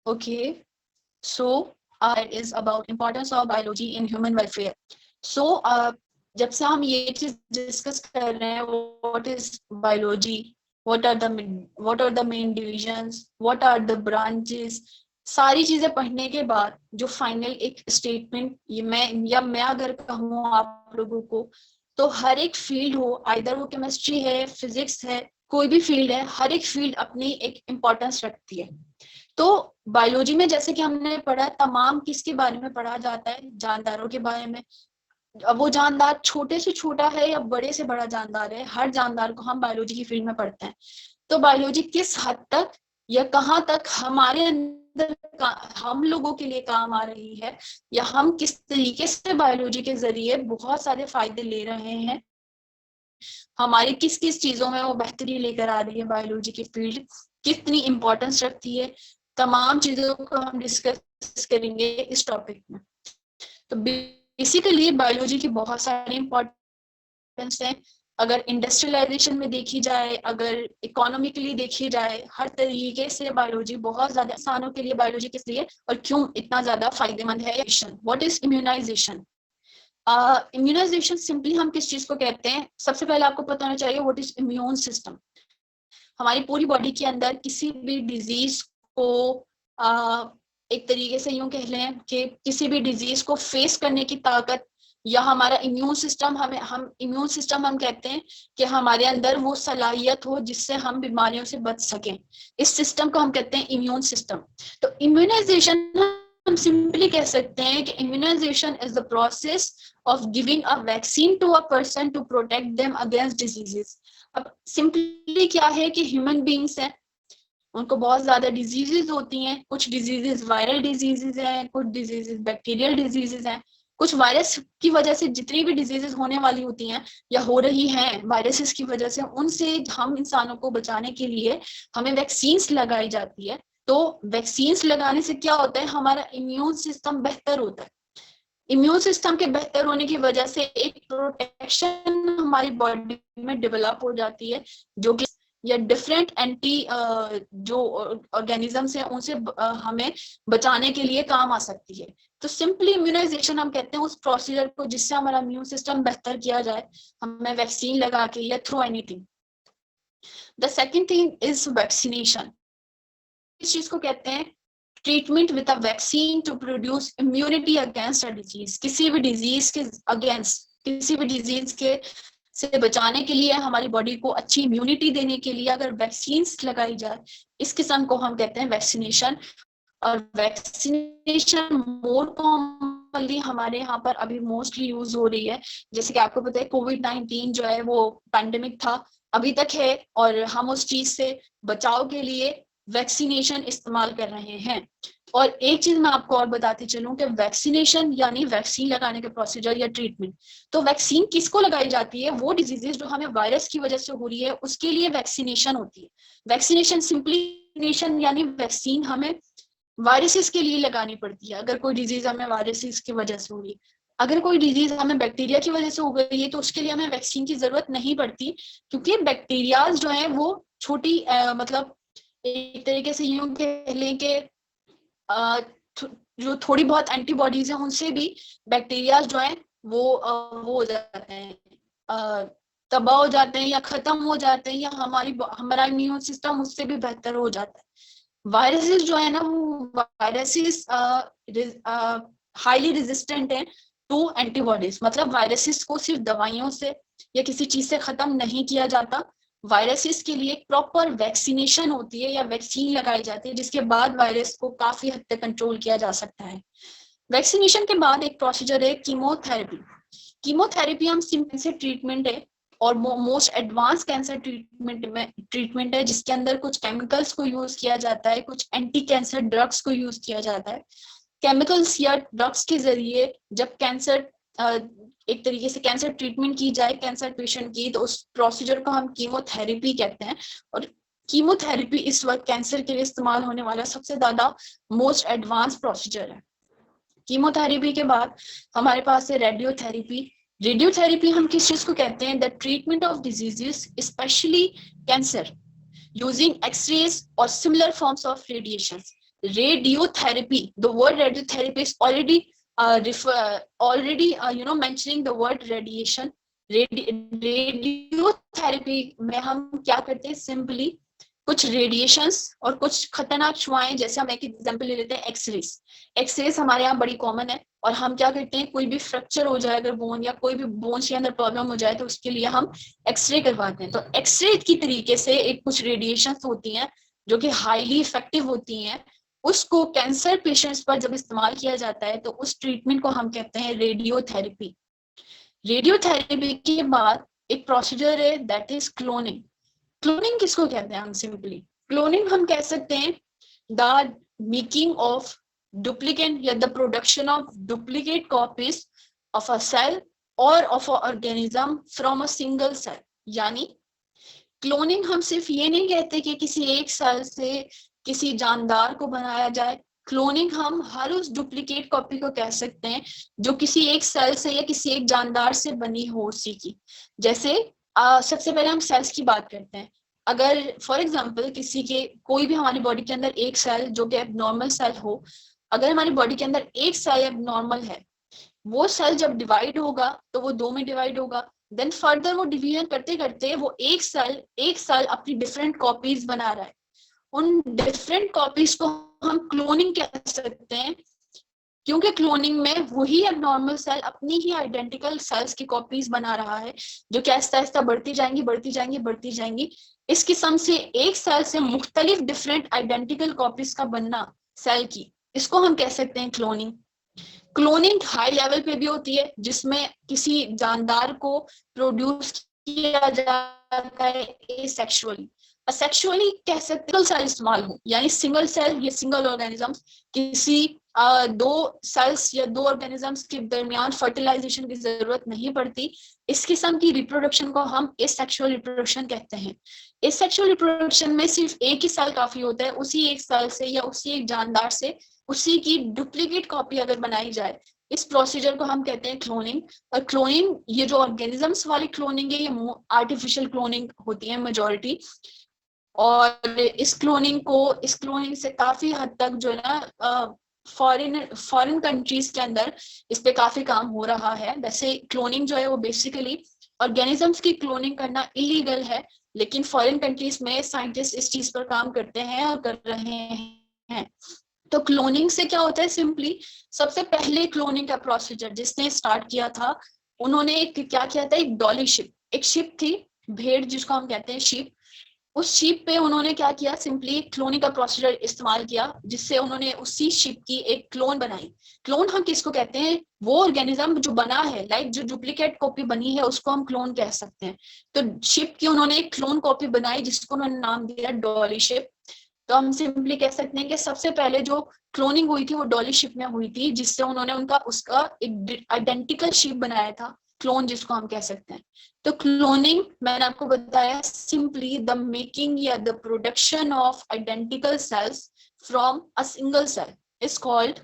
Okay, so it is about importance of biology in human welfare. So जब से हम ये चीज discuss कर रहे हैं, what is biology, what are the main divisions, what are the branches, सारी चीजें पढ़ने के बाद जो फाइनल एक स्टेटमेंट ये मैं अगर कहूँ आप लोगों को, तो हर एक फील्ड हो, आइदर वो केमिस्ट्री है, फिजिक्स है, कोई भी फील्ड है, हर एक फील्ड अपनी एक इम्पोर्टेंस रखती है। तो बायोलॉजी में जैसे कि हमने पढ़ा, तमाम किसके बारे में पढ़ा जाता है, जानदारों के बारे में। अब वो जानदार छोटे से छोटा है या बड़े से बड़ा जानदार है, हर जानदार को हम बायोलॉजी की फील्ड में पढ़ते हैं। तो बायोलॉजी किस हद तक या कहाँ तक हमारे अंदर हम लोगों के लिए काम आ रही है, या हम किस तरीके से बायोलॉजी के जरिए बहुत सारे फायदे ले रहे हैं, हमारी किस किस चीजों में वो बेहतरी लेकर आ रही है बायोलॉजी की फील्ड, कितनी इंपॉर्टेंस रखती है, तमाम चीजों को हम डिस्कस करेंगे इस टॉपिक में। तो बेसिकली बायोलॉजी की बहुत सारी इंपॉर्टेंस है। अगर इंडस्ट्रियलाइजेशन में देखी जाए, अगर इकोनॉमिकली देखी जाए, हर तरीके से बायोलॉजी बहुत ज्यादा, इंसानों के लिए बायोलॉजी किस लिए और क्यों इतना ज्यादा फायदेमंद है। What is immunisation? Immunisation simply हम किस चीज को कहते हैं, सबसे पहले आपको पता होना चाहिए व्हाट इज इम्यून सिस्टम। हमारी पूरी बॉडी के अंदर किसी भी डिजीज को एक तरीके से यूं कह लें कि किसी भी डिजीज को फेस करने की ताकत, या हमारा इम्यून सिस्टम, हम इम्यून सिस्टम हम कहते हैं कि हमारे अंदर वो सलाहियत हो जिससे हम बीमारियों से बच सकें। इस सिस्टम को हम कहते हैं इम्यून सिस्टम। तो इम्यूनाइजेशन हम सिंपली कह सकते हैं कि immunisation is the process of giving a vaccine to a person to protect them against diseases। अब सिंपली क्या है कि ह्यूमन बींग्स हैं, उनको बहुत ज्यादा डिजीजेस होती हैं। कुछ डिजीजेस वायरल डिजीजेस हैं, कुछ डिजीजेस बैक्टीरियल डिजीजेस हैं। कुछ वायरस की वजह से जितनी भी डिजीजेस होने वाली होती हैं या हो रही हैं वायरसेस की वजह से, उनसे हम इंसानों को बचाने के लिए हमें वैक्सीन्स लगाई जाती है। तो वैक्सीन्स लगाने से क्या होता है, हमारा इम्यून सिस्टम बेहतर होता है। इम्यून सिस्टम के बेहतर होने की वजह से एक प्रोटेक्शन हमारी बॉडी में डेवलप हो जाती है, जो कि या डिफरेंट एंटी जो ऑर्गेनिजम्स हैं उनसे हमें बचाने के लिए काम आ सकती है। तो सिंपली इम्यूनाइजेशन हम कहते हैं उस प्रोसीजर को जिससे हमारा इम्यून सिस्टम बेहतर किया जाए, हमें वैक्सीन लगा के या through anything. The second thing is vaccination. इस चीज को कहते हैं treatment with a vaccine to produce immunity against a disease. किसी भी डिजीज के अगेंस्ट, किसी भी डिजीज के से बचाने के लिए, हमारी बॉडी को अच्छी इम्यूनिटी देने के लिए अगर वैक्सीन लगाई जाए, इस किस्म को हम कहते हैं वैक्सीनेशन। और वैक्सीनेशन मोर कॉमनली हमारे यहाँ पर अभी मोस्टली यूज हो रही है। जैसे कि आपको पता है कोविड-19 जो है वो पैंडेमिक था, अभी तक है, और हम उस चीज से बचाव के लिए वैक्सीनेशन इस्तेमाल कर रहे हैं। और एक चीज मैं आपको और बताती चलूं कि वैक्सीनेशन यानी वैक्सीन लगाने के प्रोसीजर या ट्रीटमेंट। तो वैक्सीन किसको लगाई जाती है, वो डिजीजेस जो हमें वायरस की वजह से हो रही है उसके लिए वैक्सीनेशन होती है। वैक्सीनेशन सिंपली यानी वैक्सीन हमें वायरसेस के लिए लगानी पड़ती है। अगर कोई डिजीज हमें वायरसेस की वजह से हो रही है, अगर कोई डिजीज हमें बैक्टीरिया की वजह से हो गई है, तो उसके लिए हमें वैक्सीन की जरूरत नहीं पड़ती, क्योंकि बैक्टीरियाज जो है वो छोटी मतलब एक तरीके से यूं कह लें कि जो थोड़ी बहुत एंटीबॉडीज हैं उनसे भी बैक्टीरिया जो है वो हो जाते हैं, तबाह हो जाते हैं या खत्म हो जाते हैं, या हमारा इम्यून सिस्टम उससे भी बेहतर हो जाता है। वायरसेस जो है ना, वो वायरसेस हाईली रेजिस्टेंट है टू एंटीबॉडीज। मतलब वायरसेस को सिर्फ दवाइयों से या किसी चीज से खत्म नहीं किया जाता, वायरसेस के लिए एक प्रॉपर वैक्सीनेशन होती है या वैक्सीन लगाई जाती है, जिसके बाद वायरस को काफी हद तक कंट्रोल किया जा सकता है। वैक्सीनेशन के बाद एक प्रोसीजर है कीमोथेरेपी। कीमोथेरेपी हम सिंपल से ट्रीटमेंट है और मोस्ट एडवांस कैंसर ट्रीटमेंट है, जिसके अंदर कुछ केमिकल्स को यूज किया जाता है, कुछ एंटी कैंसर ड्रग्स को यूज किया जाता है। केमिकल्स या ड्रग्स के जरिए जब कैंसर एक तरीके से कैंसर ट्रीटमेंट की जाए कैंसर पेशेंट की, तो उस प्रोसीजर को हम कीमोथेरेपी कहते हैं। और कीमोथेरेपी इस वक्त कैंसर के लिए इस्तेमाल होने वाला सबसे ज्यादा मोस्ट एडवांस प्रोसीजर है। कीमोथेरेपी के बाद हमारे पास है रेडियोथेरेपी। रेडियोथेरेपी हम किस चीज को कहते हैं, the treatment of diseases specially cancer using X rays और similar forms of radiation. Radiotherapy, the word radiotherapy is already mentioning the word radiation। Radiotherapy में हम क्या करते हैं, सिंपली कुछ रेडिएशंस और कुछ खतरनाक शुआएं, जैसे हम एक एग्जांपल ले लेते हैं एक्सरेज। एक्सरेज हमारे यहाँ बड़ी कॉमन है, और हम क्या करते हैं, कोई भी फ्रैक्चर हो जाए अगर बोन या कोई भी बोन्स के अंदर प्रॉब्लम हो जाए, तो उसके लिए हम एक्सरे करवाते हैं। तो एक्सरे की तरीके से एक कुछ रेडिएशंस होती हैं जो कि हाईली इफेक्टिव होती हैं, उसको कैंसर पेशेंट्स पर जब इस्तेमाल किया जाता है तो उस ट्रीटमेंट को हम कहते हैं रेडियोथेरेपी। रेडियोथेरेपी के बाद एक प्रोसीजर है दैट इज क्लोनिंग। क्लोनिंग किसको कहते हैं, हम सिंपली क्लोनिंग हम कह सकते हैं द मेकिंग ऑफ डुप्लीकेट या the production of duplicate copies of a cell और of a organism from a single cell. यानी क्लोनिंग हम सिर्फ ये नहीं कहते कि किसी एक सेल से किसी जानदार को बनाया जाए, क्लोनिंग हम हर उस डुप्लीकेट कॉपी को कह सकते हैं जो किसी एक सेल से या किसी एक जानदार से बनी हो उसी की। जैसे सबसे पहले हम सेल्स की बात करते हैं। अगर फॉर एग्जांपल किसी के कोई भी हमारी बॉडी के अंदर एक सेल जो कि एबनॉर्मल सेल हो, अगर हमारी बॉडी के अंदर एक सेल एबनॉर्मल है, वो सेल जब डिवाइड होगा तो वो दो में डिवाइड होगा, देन फर्दर वो डिवीजन करते करते वो एक सेल अपनी डिफरेंट कॉपीज बना रहा है। उन डिफरेंट कॉपीज को हम क्लोनिंग कह सकते हैं, क्योंकि क्लोनिंग में वही एबनॉर्मल सेल अपनी ही आइडेंटिकल सेल्स की कॉपीज बना रहा है, जो कि आहिस्ता आहिस्ता बढ़ती जाएंगी बढ़ती जाएंगी बढ़ती जाएंगी। इस किस्म से एक सेल से मुख्तलिफ डिफरेंट आइडेंटिकल कॉपीज का बनना सेल की, इसको हम कह सकते हैं क्लोनिंग। क्लोनिंग हाई लेवल पे भी होती है, जिसमें किसी जानदार को प्रोड्यूस किया जाता है एसेक्सुअली। असेक्सुअली कह सकते हैं सेल इस्तेमाल हो, यानी सिंगल सेल या सिंगल ऑर्गेनिज्म, किसी दो सेल्स या दो ऑर्गेनिजम्स के दरमियान फर्टिलाइजेशन की जरूरत नहीं पड़ती। इस किस्म की रिप्रोडक्शन को हम एसेक्सुअल रिप्रोडक्शन कहते हैं। एसेक्सुअल रिप्रोडक्शन में सिर्फ एक ही सेल काफी होता है, उसी एक सेल से या उसी एक जानदार से उसी की डुप्लीकेट कॉपी अगर बनाई जाए, इस प्रोसीजर को हम कहते हैं क्लोनिंग। और क्लोनिंग, ये जो ऑर्गेनिजम्स वाली क्लोनिंग है, ये आर्टिफिशियल क्लोनिंग होती है मेजॉरिटी। और इस क्लोनिंग से काफी हद तक जो है ना फॉरेन कंट्रीज के अंदर इस पे काफी काम हो रहा है। वैसे क्लोनिंग जो है वो बेसिकली ऑर्गेनिजम्स की क्लोनिंग करना इलीगल है, लेकिन फॉरेन कंट्रीज में साइंटिस्ट इस चीज पर काम करते हैं और कर रहे हैं। तो क्लोनिंग से क्या होता है, सिंपली सबसे पहले क्लोनिंग का प्रोसीजर जिसने स्टार्ट किया था, उन्होंने क्या किया था, एक डॉली शिप, एक शिप थी, भेड़ जिसको हम कहते हैं शिप, उस शिप पे उन्होंने क्या किया, सिंपली क्लोनिंग का प्रोसीजर इस्तेमाल किया, जिससे उन्होंने उसी शिप की एक क्लोन बनाई। क्लोन हम किसको कहते हैं, वो ऑर्गेनिज्म जो बना है, लाइक जो डुप्लीकेट कॉपी बनी है उसको हम क्लोन कह सकते हैं। तो शिप की उन्होंने एक क्लोन कॉपी बनाई जिसको उन्होंने नाम दिया डॉली शिप। तो हम सिंपली कह सकते हैं कि सबसे पहले जो क्लोनिंग हुई थी वो डॉली शिप में हुई थी, जिससे उन्होंने उसका एक आइडेंटिकल शिप बनाया था, क्लोन जिसको हम कह सकते हैं। तो क्लोनिंग मैंने आपको बताया, सिंपली द मेकिंग या the production of identical cells from a single cell is called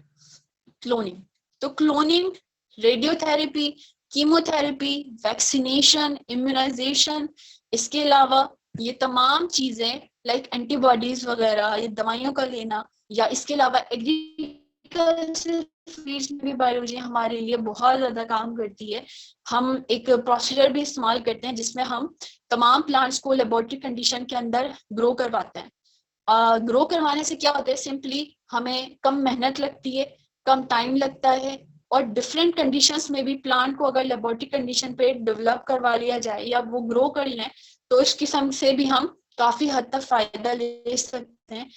cloning. तो cloning, radiotherapy, chemotherapy, vaccination, immunisation, इसके अलावा ये तमाम चीजें लाइक एंटीबॉडीज वगैरह, ये दवाइयों का लेना, या इसके अलावा एग्रीकल्चर फील्ड में भी बायोलॉजी हमारे लिए बहुत ज्यादा काम करती है। हम एक प्रोसीजर भी इस्तेमाल करते हैं जिसमें हम तमाम प्लांट्स को लेबोरेटरी कंडीशन के अंदर ग्रो करवाते हैं। ग्रो करवाने से क्या होता है, सिंपली हमें कम मेहनत लगती है, कम टाइम लगता है, और डिफरेंट कंडीशंस में भी प्लांट को अगर लेबोरेटरी कंडीशन पे डेवलप करवा लिया जाए या वो ग्रो कर लें, तो इस किस्म से भी हम काफी हद तक फायदा ले सकते हैं।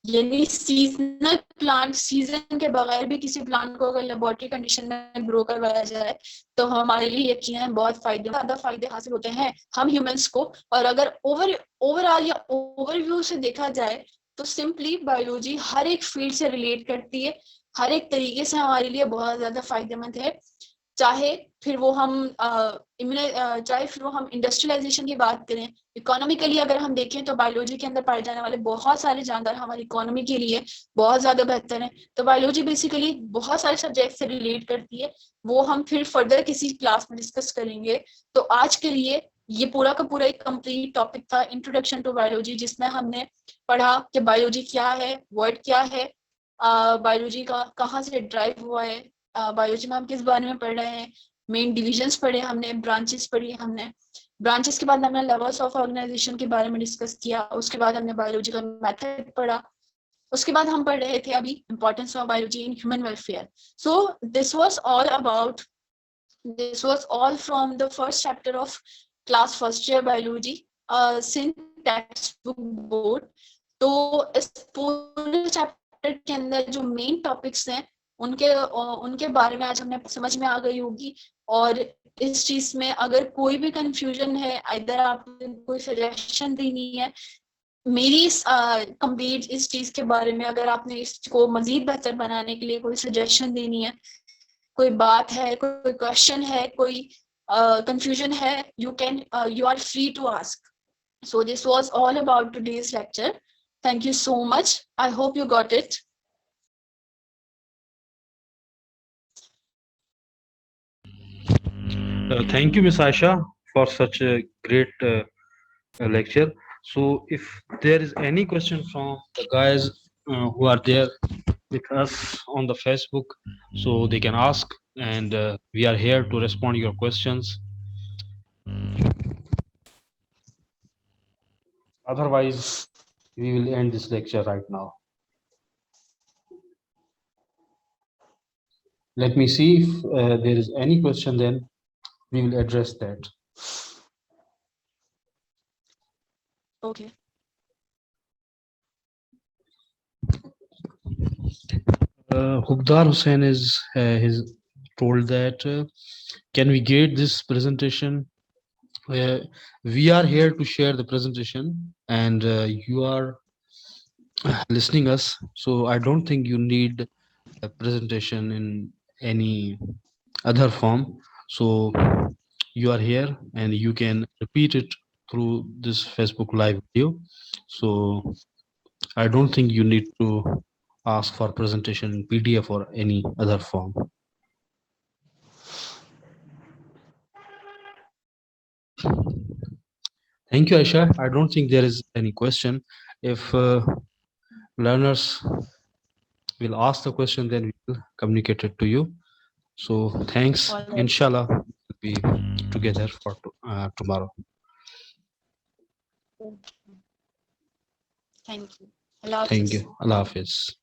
यानी सीजनल प्लांट, सीजन के बगैर भी किसी प्लांट को अगर लेबोरेटरी कंडीशन में ग्रो करवाया जाए तो हमारे लिए यकीनन बहुत ज्यादा फायदे हासिल होते हैं हम ह्यूमंस को। और अगर ओवरऑल या ओवरव्यू से देखा जाए तो सिंपली बायोलॉजी हर एक फील्ड से रिलेट करती है, हर एक तरीके से हमारे लिए बहुत ज्यादा फायदेमंद है। चाहे फिर वो हम इंडस्ट्रियलाइजेशन की बात करें, इकोनॉमिकली अगर हम देखें तो बायोलॉजी के अंदर पाए जाने वाले बहुत सारे जानदार हमारी इकोनॉमी के लिए बहुत ज्यादा बेहतर है। तो बायोलॉजी बेसिकली बहुत सारे सब्जेक्ट से रिलेट करती है, वो हम फिर फर्दर किसी क्लास में डिस्कस करेंगे। तो आज के लिए ये पूरा का पूरा एक कंप्लीट टॉपिक था, इंट्रोडक्शन टू बायोलॉजी, जिसमें हमने पढ़ा कि बायोलॉजी क्या है, वर्ड क्या है, बायोलॉजी का कहाँ से ड्राइव हुआ है, बायोलॉजी में हम किस बारे में पढ़ रहे हैं, मेन डिविजन्स पढ़े हमने, ब्रांचेस पढ़ी हमने, ब्रांचेस के बाद हमने लेवल्स ऑफ ऑर्गेनाइजेशन के बारे में डिस्कस किया, उसके बाद हमने बायोलॉजी का मेथड पढ़ा, उसके बाद हम पढ़ रहे थे अभी importance of biology in human welfare. So this was all from the first chapter of class first year biology since text book board. तो इस पूरे चैप्टर के अंदर जो मेन टॉपिक्स हैं उनके बारे में आज हमें समझ में आ गई होगी। और इस चीज में अगर कोई भी कंफ्यूजन है, इधर आपको कोई सजेशन देनी है मेरी कंप्लीट इस चीज के बारे में, अगर आपने इसको मजीद बेहतर बनाने के लिए कोई सजेशन देनी है, कोई बात है, कोई क्वेश्चन है, कोई कंफ्यूजन है, you are free to ask. So this was all about today's lecture. Thank you so much. I hope you got it. Thank you, Miss Aisha, for such a great lecture. So, if there is any question from the guys who are there with us on the Facebook, so they can ask, and we are here to respond your questions. Otherwise, we will end this lecture right now. Let me see if there is any question, then we will address that. Okay. Hukdar Hussain is told that can we get this presentation? We are here to share the presentation, and you are listening us. So I don't think you need a presentation in any other form. So you are here, and you can repeat it through this Facebook live video. So I don't think you need to ask for presentation in PDF or any other form. Thank you, Aisha. I don't think there is any question. If learners will ask the question, then we will communicate it to you. So thanks. All right. Inshallah, we'll be together for tomorrow. Thank you. Allah Thank Hafiz. you. Allah Hafiz.